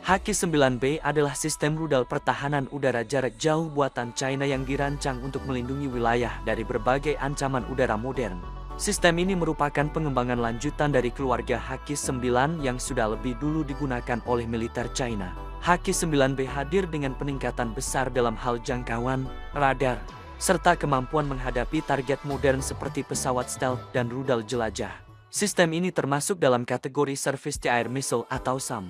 HQ-9B adalah sistem rudal pertahanan udara jarak jauh buatan China yang dirancang untuk melindungi wilayah dari berbagai ancaman udara modern. Sistem ini merupakan pengembangan lanjutan dari keluarga HQ-9 yang sudah lebih dulu digunakan oleh militer China. HQ-9B hadir dengan peningkatan besar dalam hal jangkauan, radar, serta kemampuan menghadapi target modern seperti pesawat stealth dan rudal jelajah. Sistem ini termasuk dalam kategori Surface-to-Air Missile atau SAM,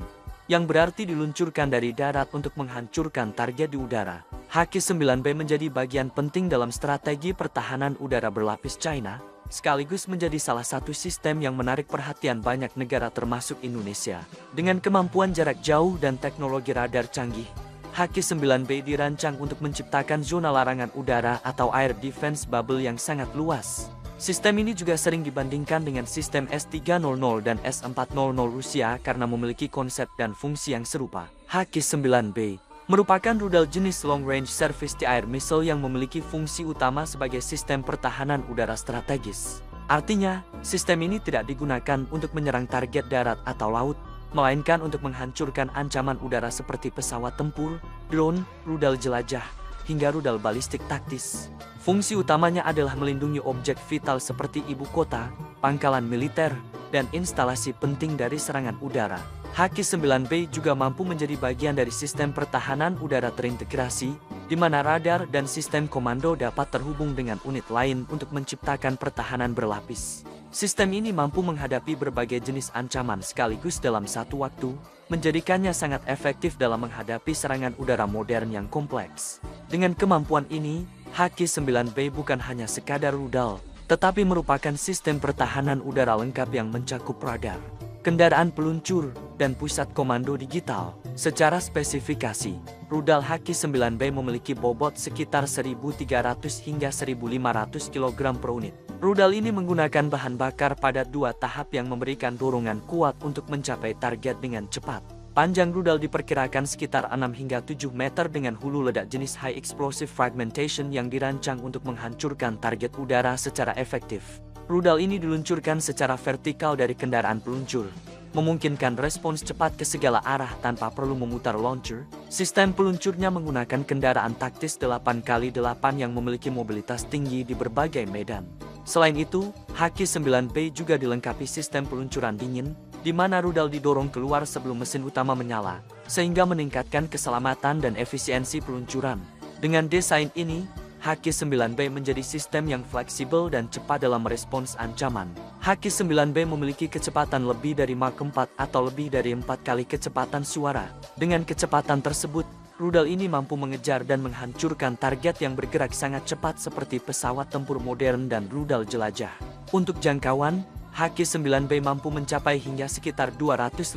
yang berarti diluncurkan dari darat untuk menghancurkan target di udara. HQ-9B menjadi bagian penting dalam strategi pertahanan udara berlapis China, sekaligus menjadi salah satu sistem yang menarik perhatian banyak negara termasuk Indonesia. Dengan kemampuan jarak jauh dan teknologi radar canggih, HQ-9B dirancang untuk menciptakan zona larangan udara atau air defense bubble yang sangat luas. Sistem ini juga sering dibandingkan dengan sistem S-300 dan S-400 Rusia karena memiliki konsep dan fungsi yang serupa. HQ-9B merupakan rudal jenis Long Range Surface-to-Air Missile yang memiliki fungsi utama sebagai sistem pertahanan udara strategis. Artinya, sistem ini tidak digunakan untuk menyerang target darat atau laut, melainkan untuk menghancurkan ancaman udara seperti pesawat tempur, drone, rudal jelajah, hingga rudal balistik taktis. Fungsi utamanya adalah melindungi objek vital seperti ibu kota, pangkalan militer, dan instalasi penting dari serangan udara. HQ-9B juga mampu menjadi bagian dari sistem pertahanan udara terintegrasi, di mana radar dan sistem komando dapat terhubung dengan unit lain untuk menciptakan pertahanan berlapis. Sistem ini mampu menghadapi berbagai jenis ancaman sekaligus dalam satu waktu, menjadikannya sangat efektif dalam menghadapi serangan udara modern yang kompleks. Dengan kemampuan ini, HQ-9B bukan hanya sekadar rudal, tetapi merupakan sistem pertahanan udara lengkap yang mencakup radar, kendaraan peluncur, dan pusat komando digital. Secara spesifikasi, rudal HQ-9B memiliki bobot sekitar 1.300 hingga 1.500 kg per unit. Rudal ini menggunakan bahan bakar padat 2 tahap yang memberikan dorongan kuat untuk mencapai target dengan cepat. Panjang rudal diperkirakan sekitar 6 hingga 7 meter dengan hulu ledak jenis High Explosive Fragmentation yang dirancang untuk menghancurkan target udara secara efektif. Rudal ini diluncurkan secara vertikal dari kendaraan peluncur, memungkinkan respons cepat ke segala arah tanpa perlu memutar launcher. Sistem peluncurnya menggunakan kendaraan taktis 8x8 yang memiliki mobilitas tinggi di berbagai medan. Selain itu, HQ-9B juga dilengkapi sistem peluncuran dingin, di mana rudal didorong keluar sebelum mesin utama menyala, sehingga meningkatkan keselamatan dan efisiensi peluncuran. Dengan desain ini, HQ-9B menjadi sistem yang fleksibel dan cepat dalam merespons ancaman. HQ-9B memiliki kecepatan lebih dari Mach 4 atau lebih dari 4 kali kecepatan suara. Dengan kecepatan tersebut, rudal ini mampu mengejar dan menghancurkan target yang bergerak sangat cepat seperti pesawat tempur modern dan rudal jelajah. Untuk jangkauan, HQ-9B mampu mencapai hingga sekitar 250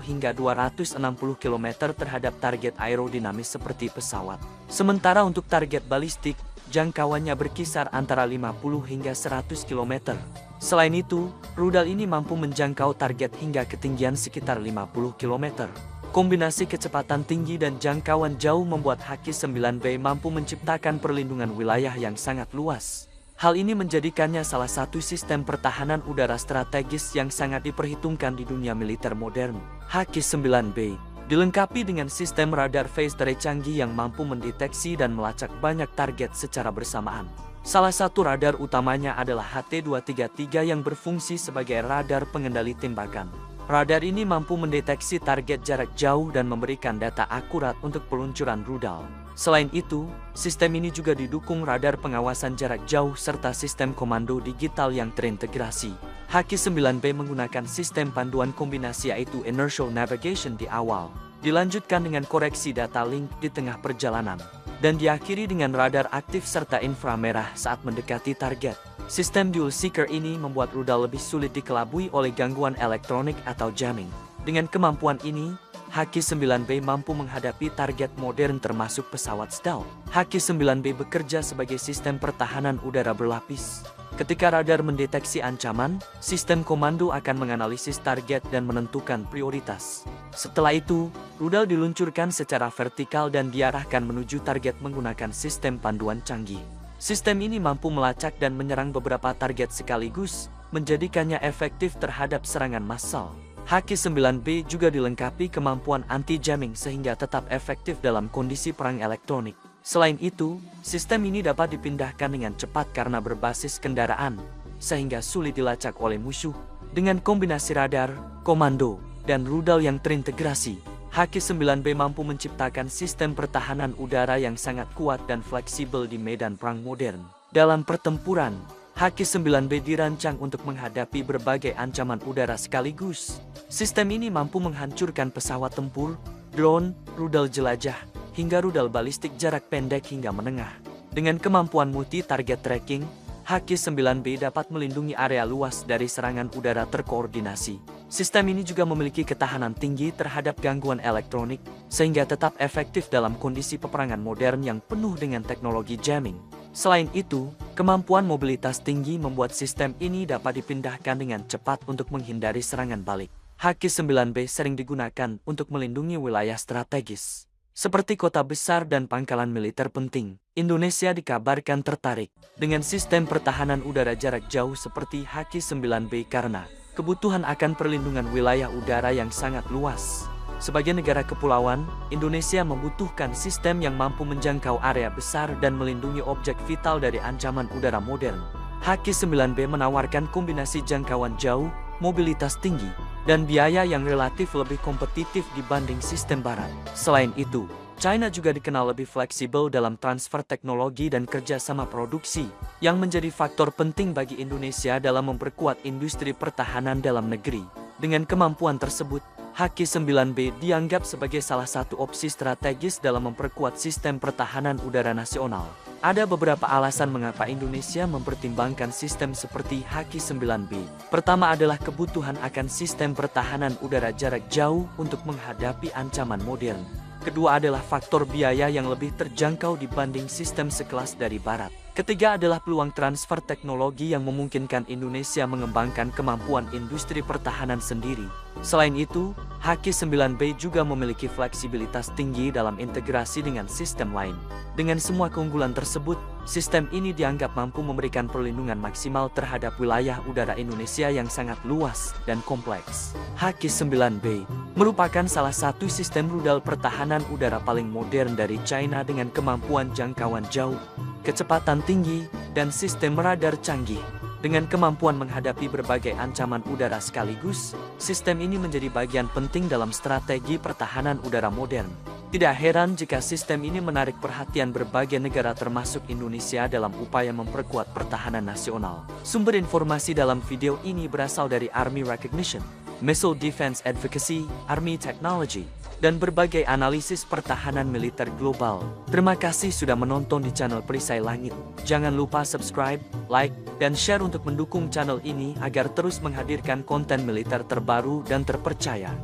hingga 260 km terhadap target aerodinamis seperti pesawat. Sementara untuk target balistik, jangkauannya berkisar antara 50 hingga 100 km. Selain itu, rudal ini mampu menjangkau target hingga ketinggian sekitar 50 km. Kombinasi kecepatan tinggi dan jangkauan jauh membuat HQ-9B mampu menciptakan perlindungan wilayah yang sangat luas. Hal ini menjadikannya salah satu sistem pertahanan udara strategis yang sangat diperhitungkan di dunia militer modern. HQ-9B dilengkapi dengan sistem radar phase array canggih yang mampu mendeteksi dan melacak banyak target secara bersamaan. Salah satu radar utamanya adalah HT-233 yang berfungsi sebagai radar pengendali tembakan. Radar ini mampu mendeteksi target jarak jauh dan memberikan data akurat untuk peluncuran rudal. Selain itu, sistem ini juga didukung radar pengawasan jarak jauh serta sistem komando digital yang terintegrasi. HQ-9B menggunakan sistem panduan kombinasi yaitu Inertial Navigation di awal, dilanjutkan dengan koreksi data link di tengah perjalanan, dan diakhiri dengan radar aktif serta inframerah saat mendekati target. Sistem Dual Seeker ini membuat rudal lebih sulit dikelabui oleh gangguan elektronik atau jamming. Dengan kemampuan ini, HQ-9B mampu menghadapi target modern termasuk pesawat stealth. HQ-9B bekerja sebagai sistem pertahanan udara berlapis. Ketika radar mendeteksi ancaman, sistem komando akan menganalisis target dan menentukan prioritas. Setelah itu, rudal diluncurkan secara vertikal dan diarahkan menuju target menggunakan sistem panduan canggih. Sistem ini mampu melacak dan menyerang beberapa target sekaligus, menjadikannya efektif terhadap serangan massal. HQ-9B juga dilengkapi kemampuan anti-jamming sehingga tetap efektif dalam kondisi perang elektronik. Selain itu, sistem ini dapat dipindahkan dengan cepat karena berbasis kendaraan, sehingga sulit dilacak oleh musuh. Dengan kombinasi radar, komando, dan rudal yang terintegrasi, HQ-9B mampu menciptakan sistem pertahanan udara yang sangat kuat dan fleksibel di medan perang modern. Dalam pertempuran, HQ-9B dirancang untuk menghadapi berbagai ancaman udara sekaligus. Sistem ini mampu menghancurkan pesawat tempur, drone, rudal jelajah, hingga rudal balistik jarak pendek hingga menengah. Dengan kemampuan multi-target tracking, HQ-9B dapat melindungi area luas dari serangan udara terkoordinasi. Sistem ini juga memiliki ketahanan tinggi terhadap gangguan elektronik, sehingga tetap efektif dalam kondisi peperangan modern yang penuh dengan teknologi jamming. Selain itu, kemampuan mobilitas tinggi membuat sistem ini dapat dipindahkan dengan cepat untuk menghindari serangan balik. HQ-9B sering digunakan untuk melindungi wilayah strategis, seperti kota besar dan pangkalan militer penting. Indonesia dikabarkan tertarik dengan sistem pertahanan udara jarak jauh seperti HQ-9B karena kebutuhan akan perlindungan wilayah udara yang sangat luas. Sebagai negara kepulauan, Indonesia membutuhkan sistem yang mampu menjangkau area besar dan melindungi objek vital dari ancaman udara modern. HQ-9B menawarkan kombinasi jangkauan jauh, mobilitas tinggi, dan biaya yang relatif lebih kompetitif dibanding sistem barat. Selain itu, China juga dikenal lebih fleksibel dalam transfer teknologi dan kerjasama produksi, yang menjadi faktor penting bagi Indonesia dalam memperkuat industri pertahanan dalam negeri. Dengan kemampuan tersebut, HQ-9B dianggap sebagai salah satu opsi strategis dalam memperkuat sistem pertahanan udara nasional. Ada beberapa alasan mengapa Indonesia mempertimbangkan sistem seperti HQ-9B. Pertama adalah kebutuhan akan sistem pertahanan udara jarak jauh untuk menghadapi ancaman modern. Kedua adalah faktor biaya yang lebih terjangkau dibanding sistem sekelas dari Barat. Ketiga adalah peluang transfer teknologi yang memungkinkan Indonesia mengembangkan kemampuan industri pertahanan sendiri. Selain itu, HQ-9B juga memiliki fleksibilitas tinggi dalam integrasi dengan sistem lain. Dengan semua keunggulan tersebut, sistem ini dianggap mampu memberikan perlindungan maksimal terhadap wilayah udara Indonesia yang sangat luas dan kompleks. HQ-9B merupakan salah satu sistem rudal pertahanan udara paling modern dari China dengan kemampuan jangkauan jauh, kecepatan tinggi, dan sistem radar canggih. Dengan kemampuan menghadapi berbagai ancaman udara sekaligus, sistem ini menjadi bagian penting dalam strategi pertahanan udara modern. Tidak heran jika sistem ini menarik perhatian berbagai negara termasuk Indonesia dalam upaya memperkuat pertahanan nasional. Sumber informasi dalam video ini berasal dari Army Recognition, Missile Defense Advocacy, Army Technology, dan berbagai analisis pertahanan militer global. Terima kasih sudah menonton di channel Perisai Langit. Jangan lupa subscribe, like, dan share untuk mendukung channel ini agar terus menghadirkan konten militer terbaru dan terpercaya.